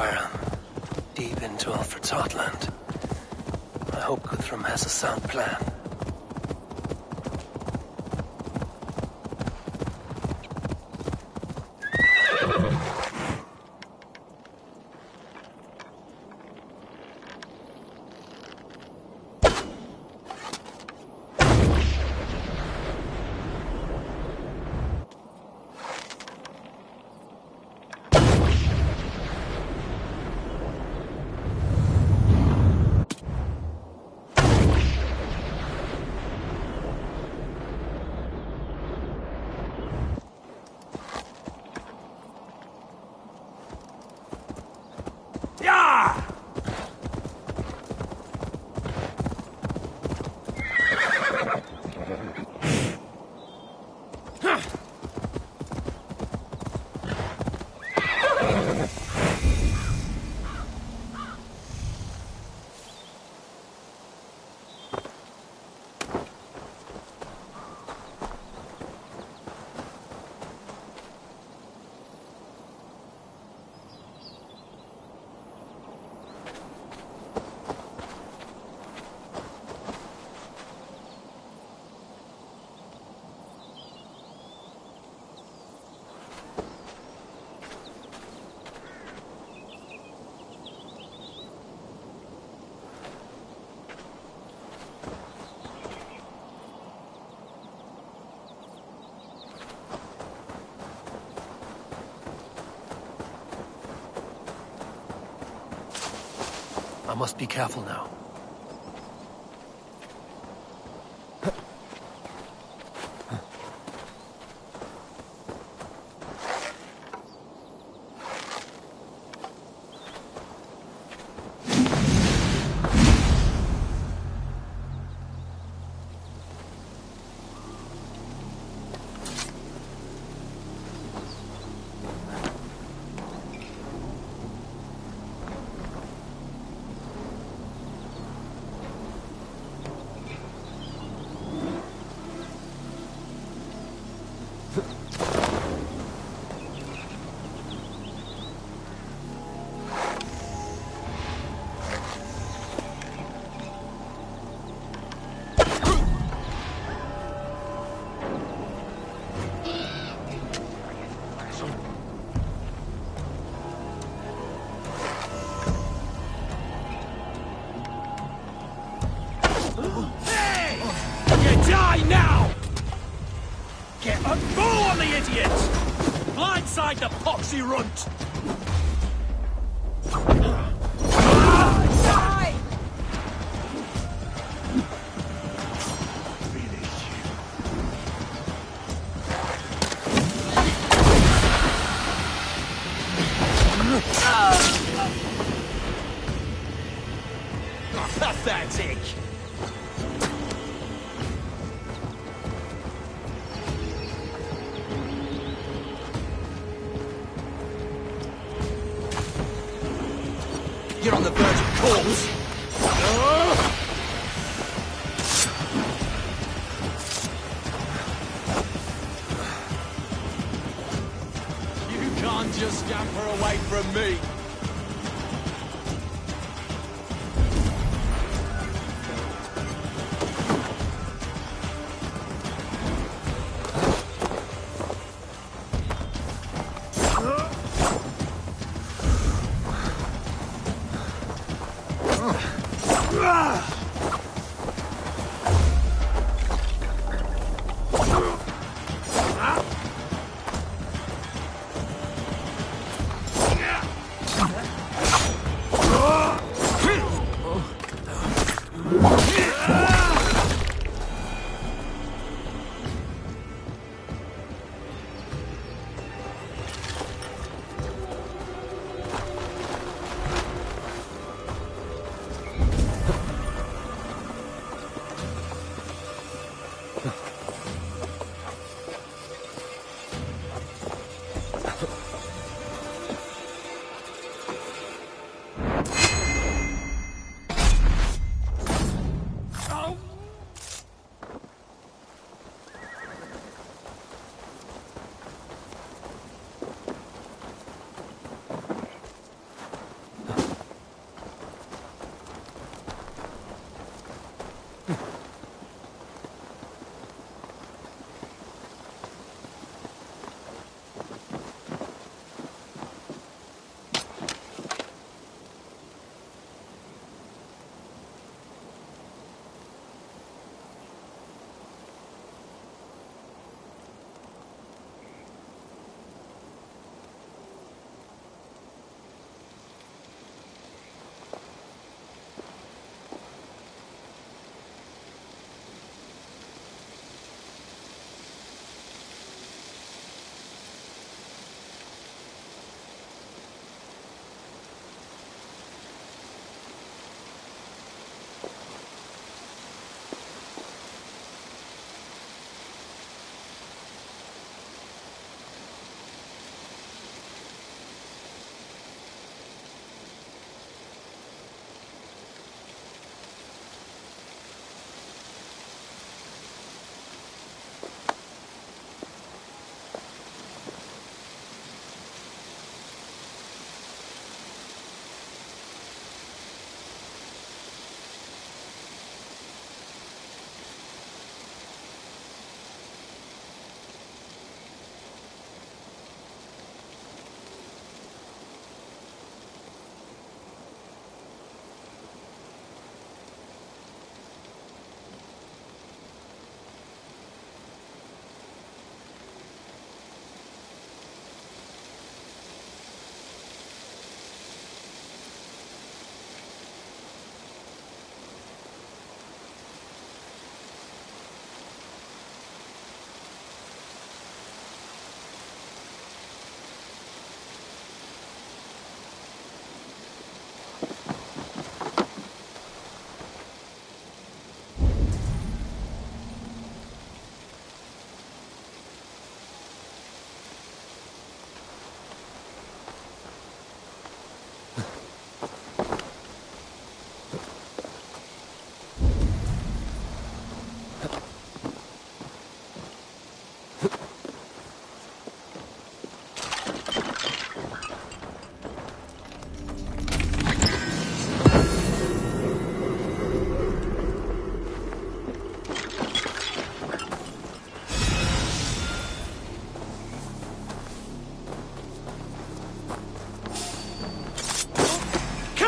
Warren, deep into Alfred's heartland. I hope Guthrum has a sound plan. I must be careful now. Blindside the poxy runt! Pathetic! You're on the verge of corpse! You can't just scamper away from me!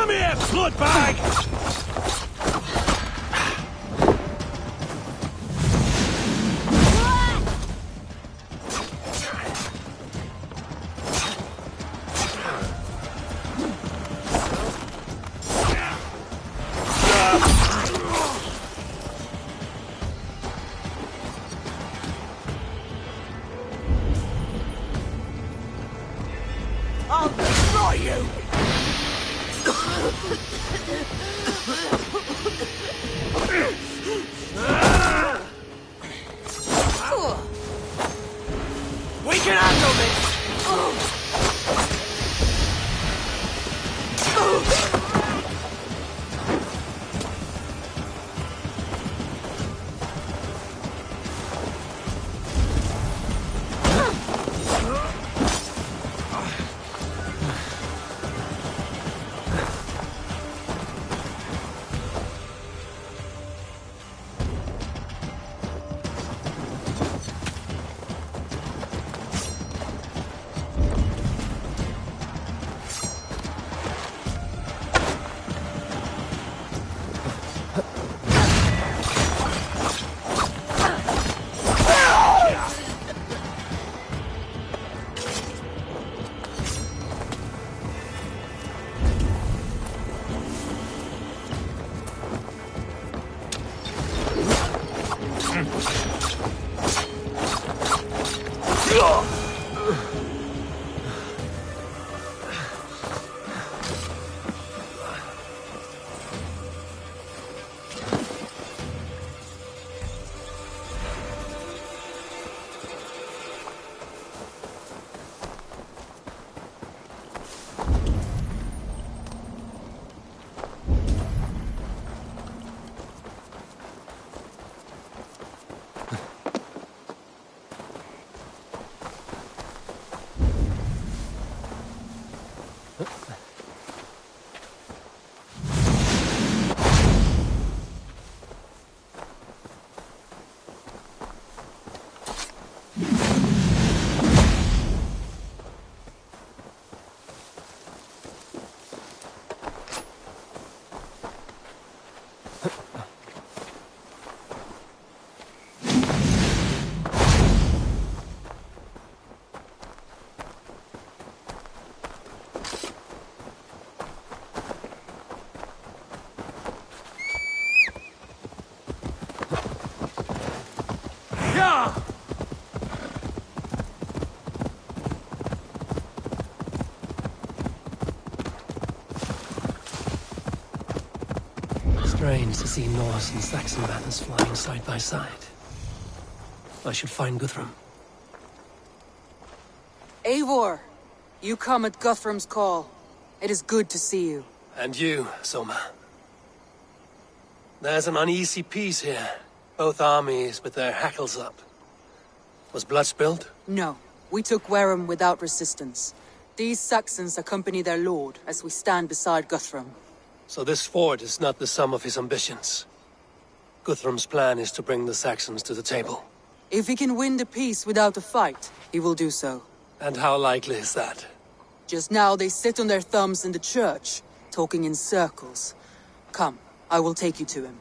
Come here, bloodbag! I'll destroy you! We can handle this! Strange to see Norse and Saxon banners flying side by side. I should find Guthrum. Eivor, you come at Guthrum's call. It is good to see you. And you, Soma. There's an uneasy peace here. Both armies with their hackles up. Was blood spilled? No, we took Wareham without resistance. These Saxons accompany their lord as we stand beside Guthrum. So this fort is not the sum of his ambitions. Guthrum's plan is to bring the Saxons to the table. If he can win the peace without a fight, he will do so. And how likely is that? Just now they sit on their thumbs in the church, talking in circles. Come, I will take you to him.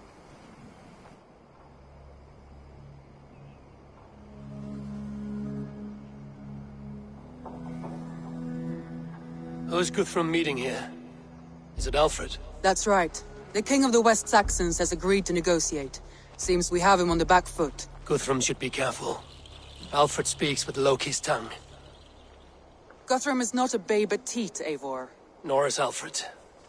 Who's Guthrum meeting here? Is it Alfred? That's right. The king of the West Saxons has agreed to negotiate. Seems we have him on the back foot. Guthrum should be careful. Alfred speaks with Loki's tongue. Guthrum is not a babe at teat, Eivor. Nor is Alfred.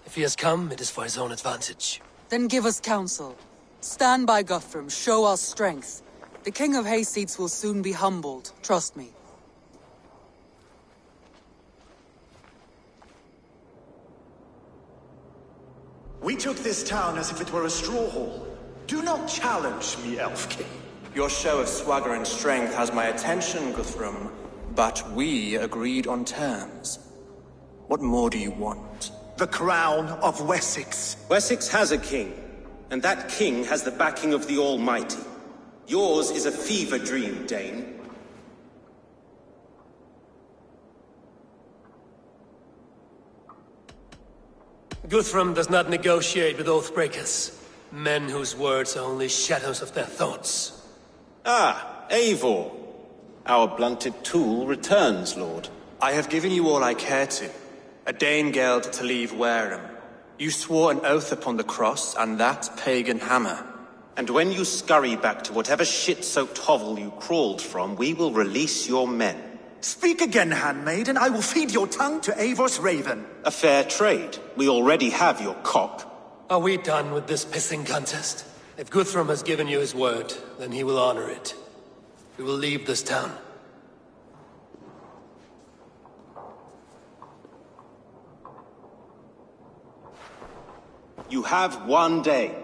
If he has come, it is for his own advantage. Then give us counsel. Stand by Guthrum, show our strength. The king of Hayseeds will soon be humbled, trust me. We took this town as if it were a straw hall. Do not challenge me, Elf King. Your show of swagger and strength has my attention, Guthrum. But we agreed on terms. What more do you want? The crown of Wessex. Wessex has a king, and that king has the backing of the Almighty. Yours is a fever dream, Dane. Guthrum does not negotiate with Oathbreakers. Men whose words are only shadows of their thoughts. Ah, Eivor. Our blunted tool returns, Lord. I have given you all I care to. A Danegeld to leave Wareham. You swore an oath upon the cross, and that pagan hammer. And when you scurry back to whatever shit-soaked hovel you crawled from, we will release your men. Speak again, handmaid, and I will feed your tongue to Eivor's raven. A fair trade. We already have your cock. Are we done with this pissing contest? If Guthrum has given you his word, then he will honor it. We will leave this town. You have 1 day.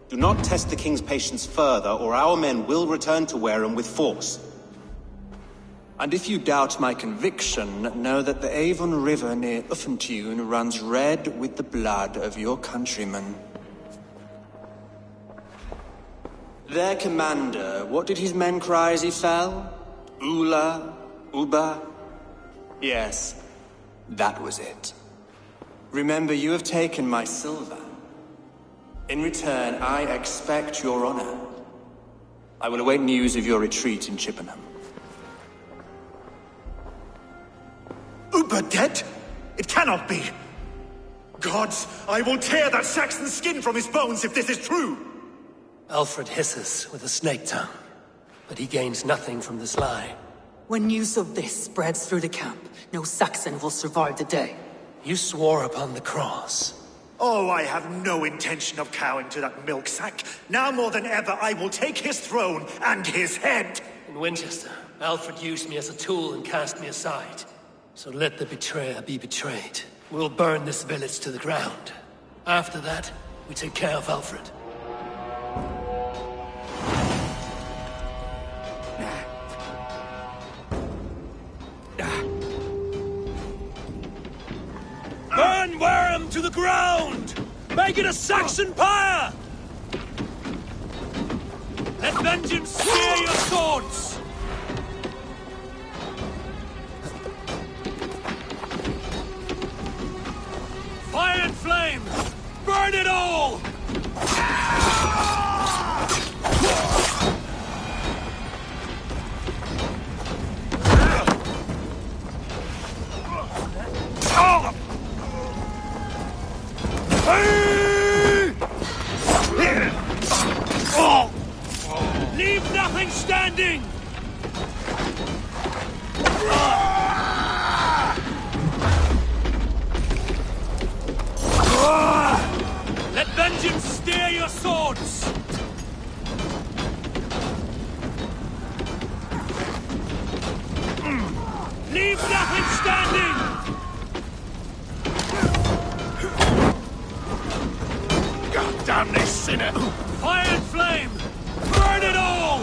Do not test the King's patience further, or our men will return to Wareham with force. And if you doubt my conviction, know that the Avon River near Uffentune runs red with the blood of your countrymen. Their commander, what did his men cry as he fell? Ula? Uba? Yes, that was it. Remember, you have taken my silver. In return, I expect your honor. I will await news of your retreat in Chippenham. Uber dead? It cannot be. Gods, I will tear that Saxon skin from his bones if this is true. Alfred hisses with a snake tongue, but he gains nothing from this lie. When news of this spreads through the camp, no Saxon will survive the day. You swore upon the cross. Oh, I have no intention of cowing to that milk sack. Now more than ever, I will take his throne and his head. In Winchester, Alfred used me as a tool and cast me aside. So let the betrayer be betrayed. We'll burn this village to the ground. After that, we take care of Alfred. Burn Wareham to the ground! Make it a Saxon pyre! Let vengeance steer your swords! Fire and flame! Burn it all! Leave nothing standing! Let vengeance steer your swords! Leave nothing standing! God damn this sinner! Fire and flame! Burn it all!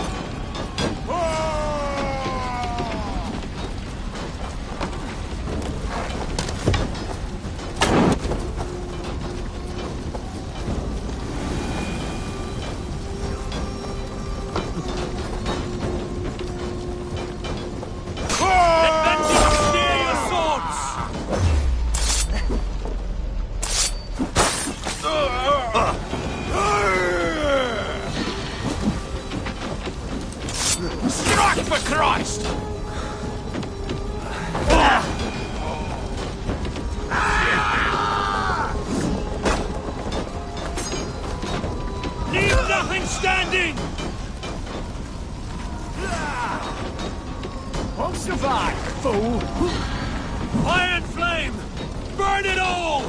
Let vengeance steer your swords! Strike for Christ! Leave nothing standing! Won't survive, fool! Fire and flame! Burn it all!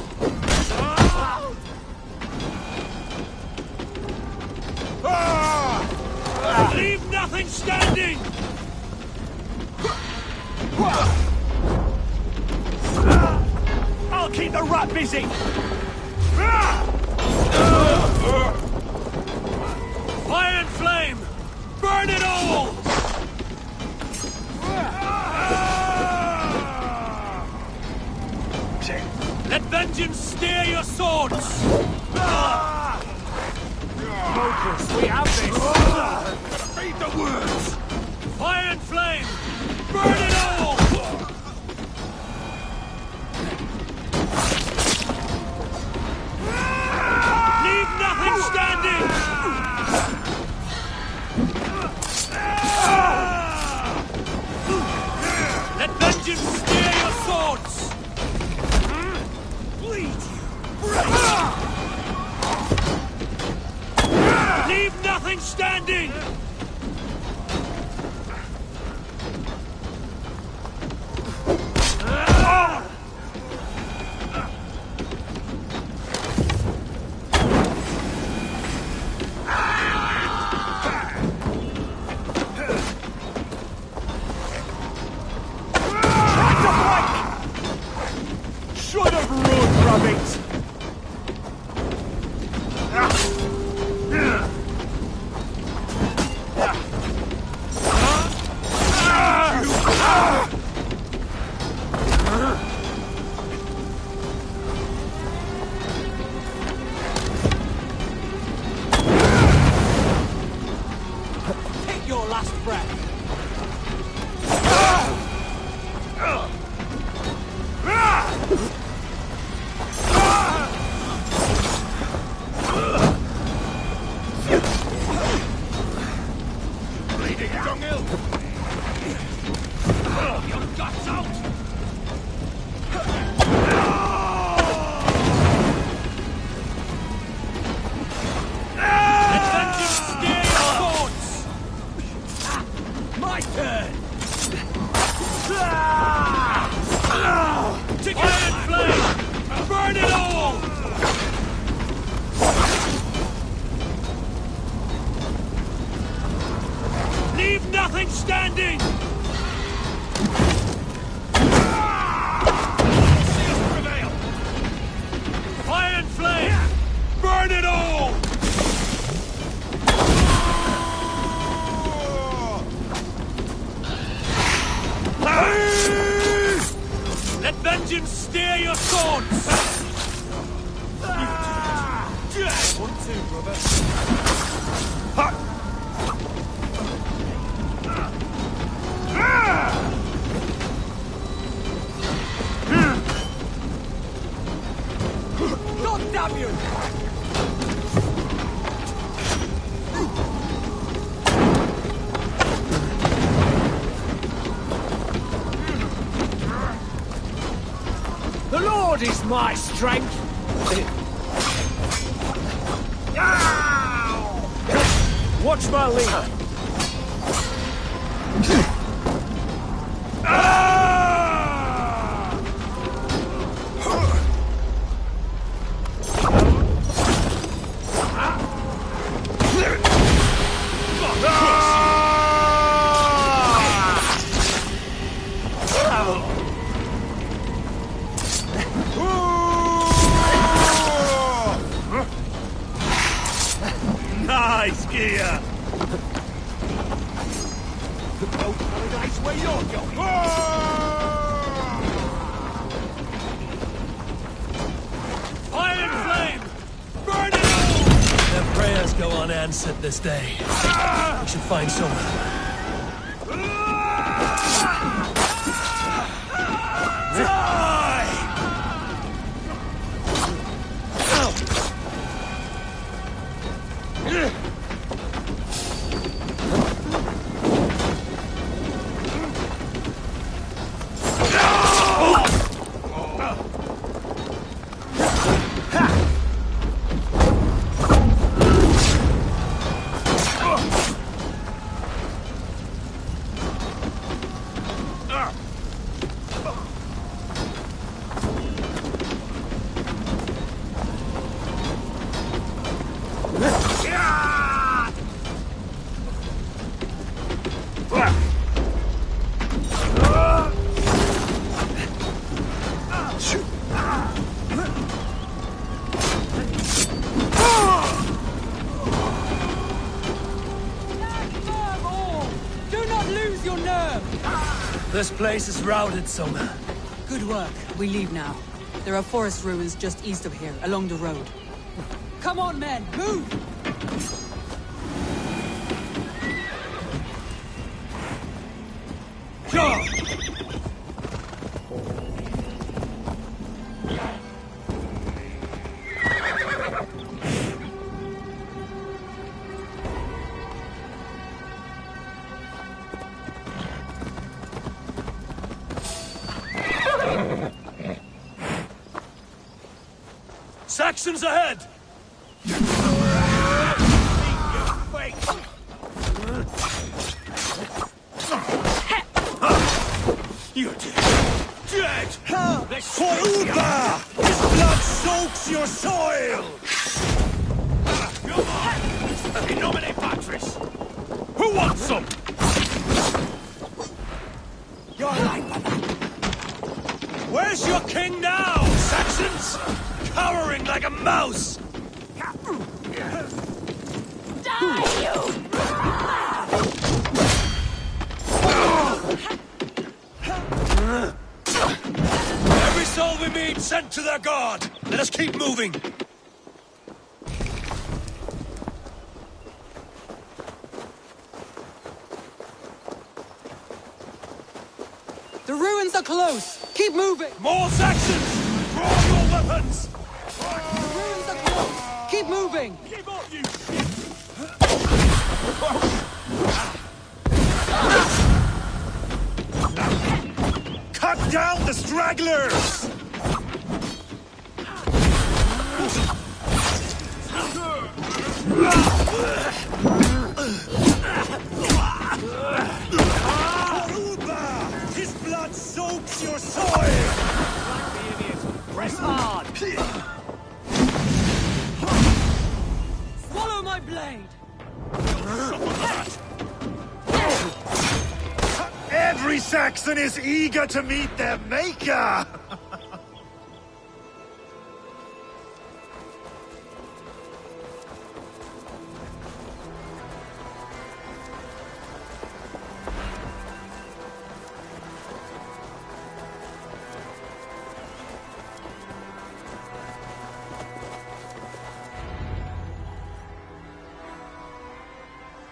Leave nothing standing! I'll keep the rat busy! Fire and flame! Burn it all! Let vengeance steer your swords! Focus, we have this! Read the words! Fire and flame! Burn it all! standing! Should have run from it! Take your last breath! Bleeding dunghill! Your guts out! Vengeance steer your thoughts! My turn! Together in flame! Burn it all! Leave nothing standing! See us prevail! Fire and flame! Burn it all! Let vengeance steer your swords! One, two, brother. God damn you! The Lord is my strength! Watch my lead! Nice gear! Oh, paradise where you're going! Fire and flame! Burn it all! Their prayers go unanswered this day. We should find someone. Die! This place is routed, Soma. Good work. We leave now. There are forest ruins just east of here, along the road. Come on, men! Move! Saxons ahead! Meet your fate! You're dead! Dead! For Uba! His blood soaks your soil! Come on! In nomine Patris! Who wants some? You're right. Where's your king now, Saxons? Cowering like a mouse! Die, you! Every soul we meet sent to their god! Let us keep moving! The ruins are close! Keep moving! More Saxons! Draw your weapons! The ruins are close! Keep moving! Give up, you Cut down the stragglers! Uba! His blood soaks your soil! Press hard! Swallow my blade! Every Saxon is eager to meet their maker!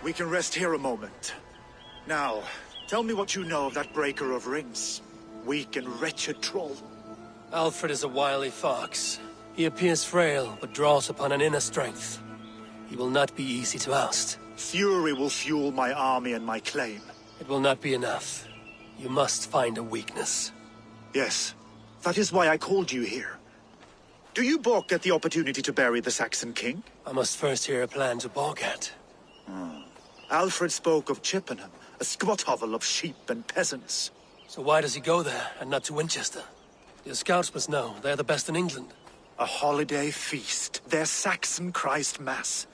We can rest here a moment. Now, tell me what you know of that breaker of rings. Weak and wretched troll. Alfred is a wily fox. He appears frail, but draws upon an inner strength. He will not be easy to oust. Fury will fuel my army and my claim. It will not be enough. You must find a weakness. Yes, that is why I called you here. Do you balk at the opportunity to bury the Saxon king? I must first hear a plan to balk at. Alfred spoke of Chippenham, a squat hovel of sheep and peasants. So why does he go there, and not to Winchester? Your scouts must know, they're the best in England. A holiday feast, their Saxon Christ Mass.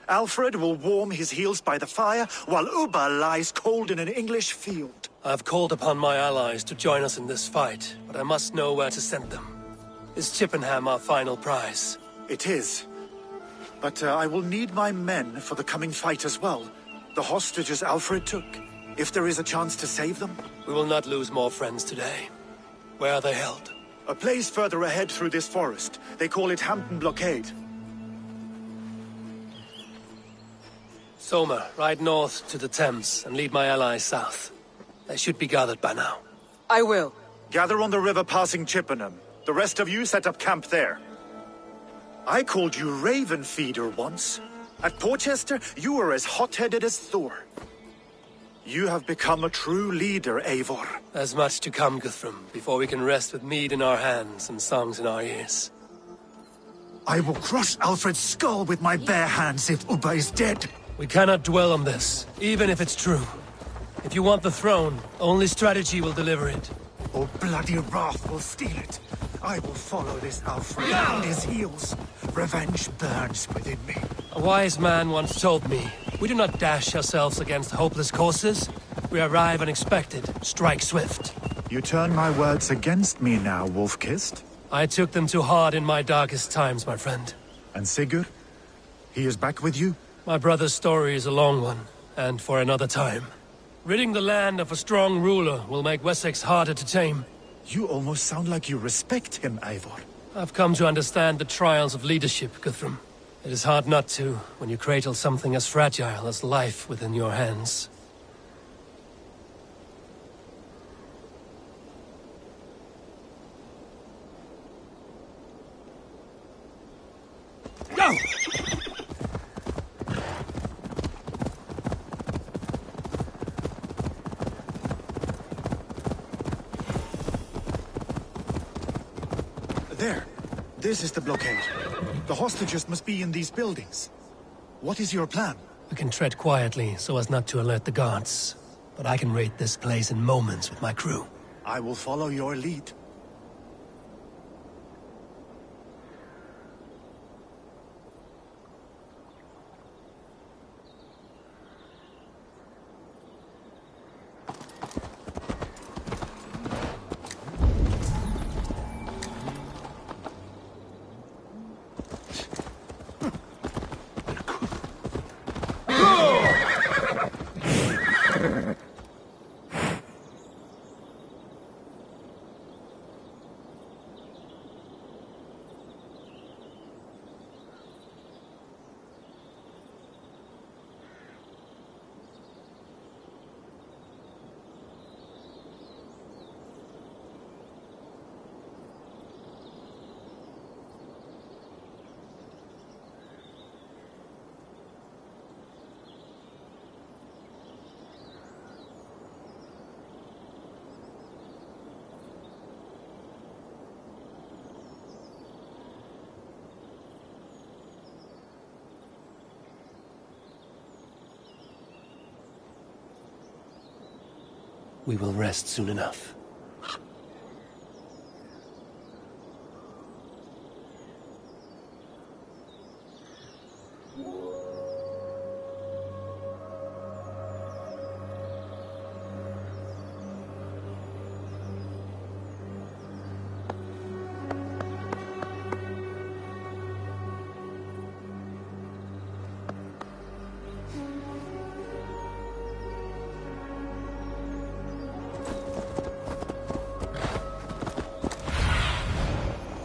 Alfred will warm his heels by the fire, while Uba lies cold in an English field. I've called upon my allies to join us in this fight, but I must know where to send them. Is Chippenham our final prize? It is. But I will need my men for the coming fight as well. The hostages Alfred took. If there is a chance to save them. We will not lose more friends today. Where are they held? A place further ahead through this forest. They call it Hampton Blockade. Soma, ride north to the Thames and lead my allies south. They should be gathered by now. I will. Gather on the river passing Chippenham. The rest of you set up camp there. I called you Raven Feeder once. At Porchester, you were as hot-headed as Thor. You have become a true leader, Eivor. There's much to come, Guthrum, before we can rest with mead in our hands and songs in our ears. I will crush Alfred's skull with my bare hands if Uba is dead. We cannot dwell on this, even if it's true. If you want the throne, only strategy will deliver it. Or bloody wrath will steal it. I will follow this Alfred on his heels. Revenge burns within me. A wise man once told me, we do not dash ourselves against hopeless courses. We arrive unexpected, strike swift. You turn my words against me now, Wolf-Kissed. I took them too hard in my darkest times, my friend. And Sigurd? He is back with you? My brother's story is a long one, and for another time. Ridding the land of a strong ruler will make Wessex harder to tame. You almost sound like you respect him, Eivor. I've come to understand the trials of leadership, Guthrum. It is hard not to, when you cradle something as fragile as life within your hands. Go! There. This is the blockade. The hostages must be in these buildings. What is your plan? We can tread quietly so as not to alert the guards. But I can raid this place in moments with my crew. I will follow your lead. We will rest soon enough.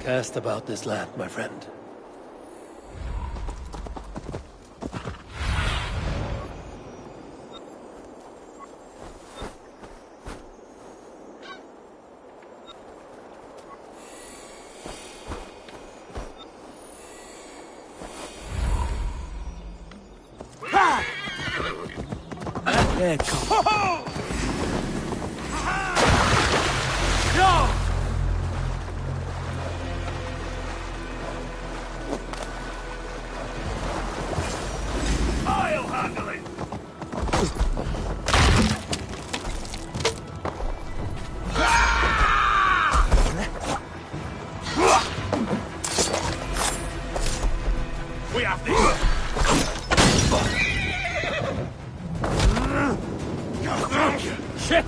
Cast about this land, my friend. There it comes. No! I'll handle it! We have this! Shit!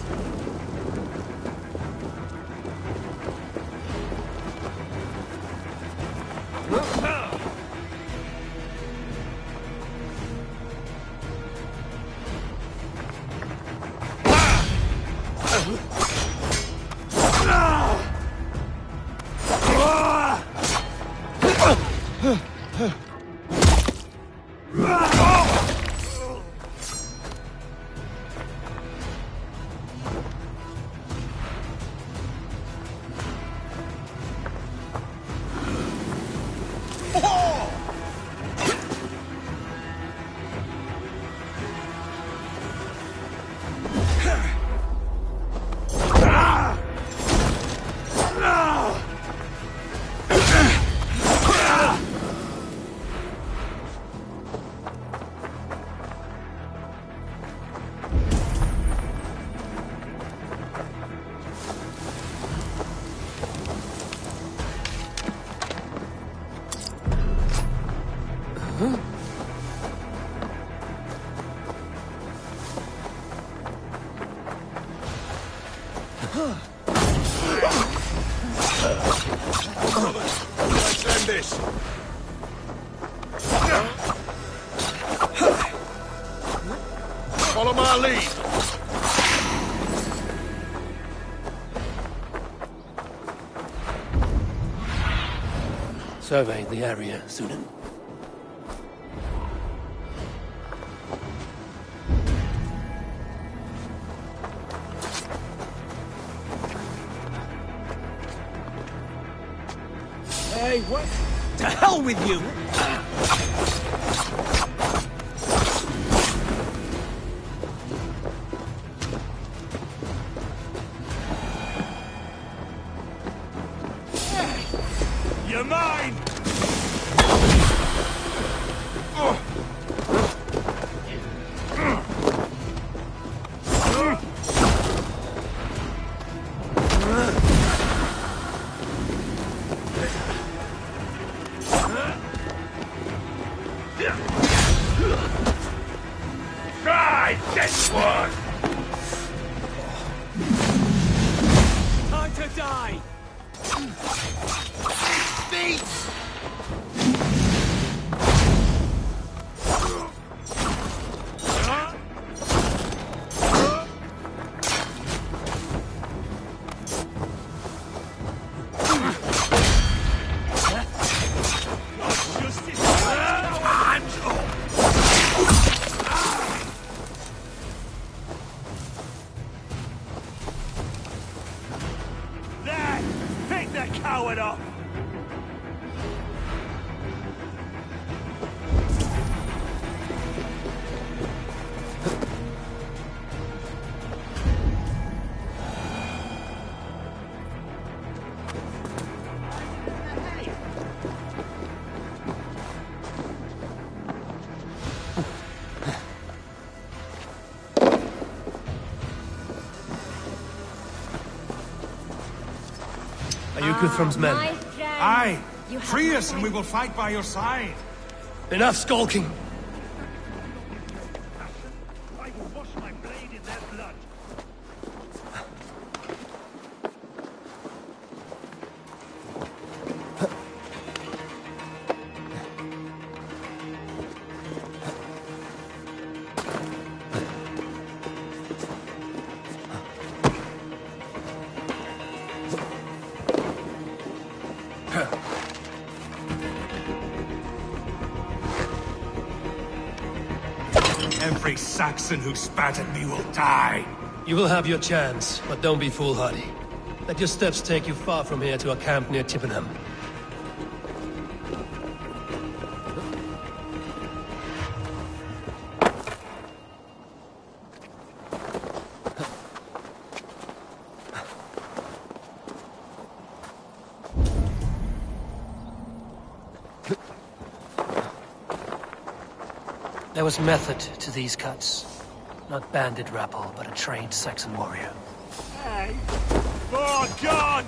Let's end this. Follow my lead. Survey the area, Sunan. Hey, what? To hell with you! You're mine! die, dead one! Time to die! Beats! Are you Guthrum's men? Aye! Free us and we will fight by your side! Enough skulking! I will wash my blade in their blood. Every Saxon who spat at me will die! You will have your chance, but don't be foolhardy. Let your steps take you far from here to a camp near Chippenham. There was method to these cuts. Not bandit rabble, but a trained Saxon warrior. Hey! Oh, God!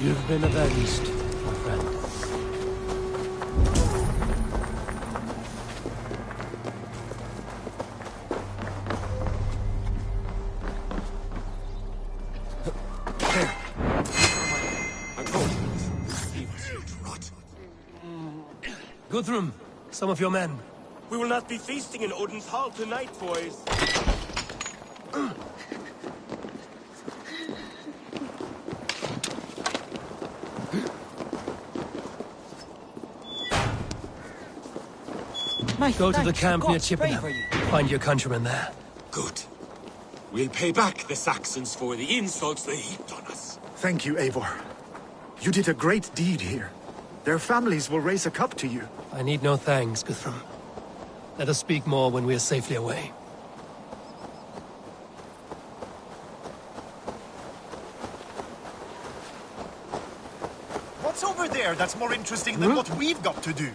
You've been avenged, my friend. Guthrum, some of your men. We will not be feasting in Odin's hall tonight, boys. Go to the camp near Chippenham. Find your countrymen there. Good. We'll pay back the Saxons for the insults they heaped on us. Thank you, Eivor. You did a great deed here. Their families will raise a cup to you. I need no thanks, Guthrum. Let us speak more when we are safely away. What's over there that's more interesting than what we've got to do?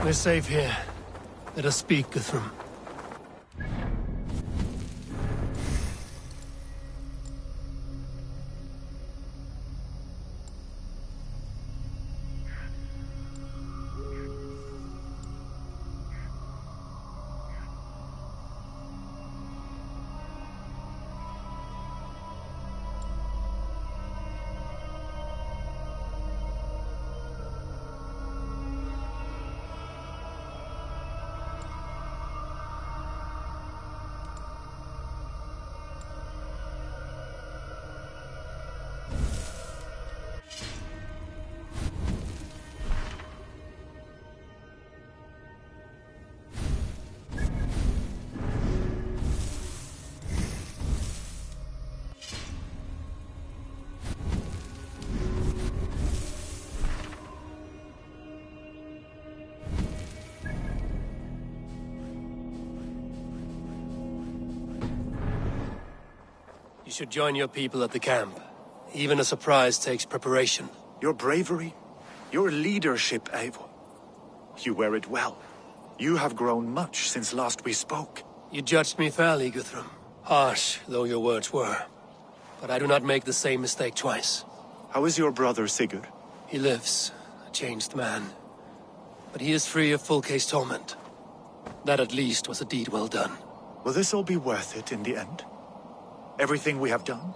We're safe here. Let us speak, Guthrum. You should join your people at the camp. Even a surprise takes preparation. Your bravery, your leadership, Eivor. You wear it well. You have grown much since last we spoke. You judged me fairly, Guthrum. Harsh though your words were. But I do not make the same mistake twice. How is your brother, Sigurd? He lives, a changed man. But he is free of Fulke's torment. That at least was a deed well done. Will this all be worth it in the end? Everything we have done?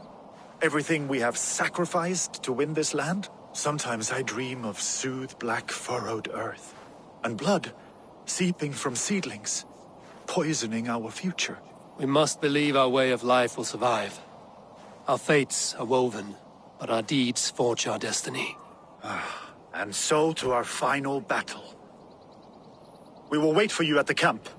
Everything we have sacrificed to win this land? Sometimes I dream of soothed black furrowed earth. And blood seeping from seedlings, poisoning our future. We must believe our way of life will survive. Our fates are woven, but our deeds forge our destiny. And so to our final battle. We will wait for you at the camp.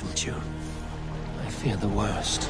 With June, I fear the worst.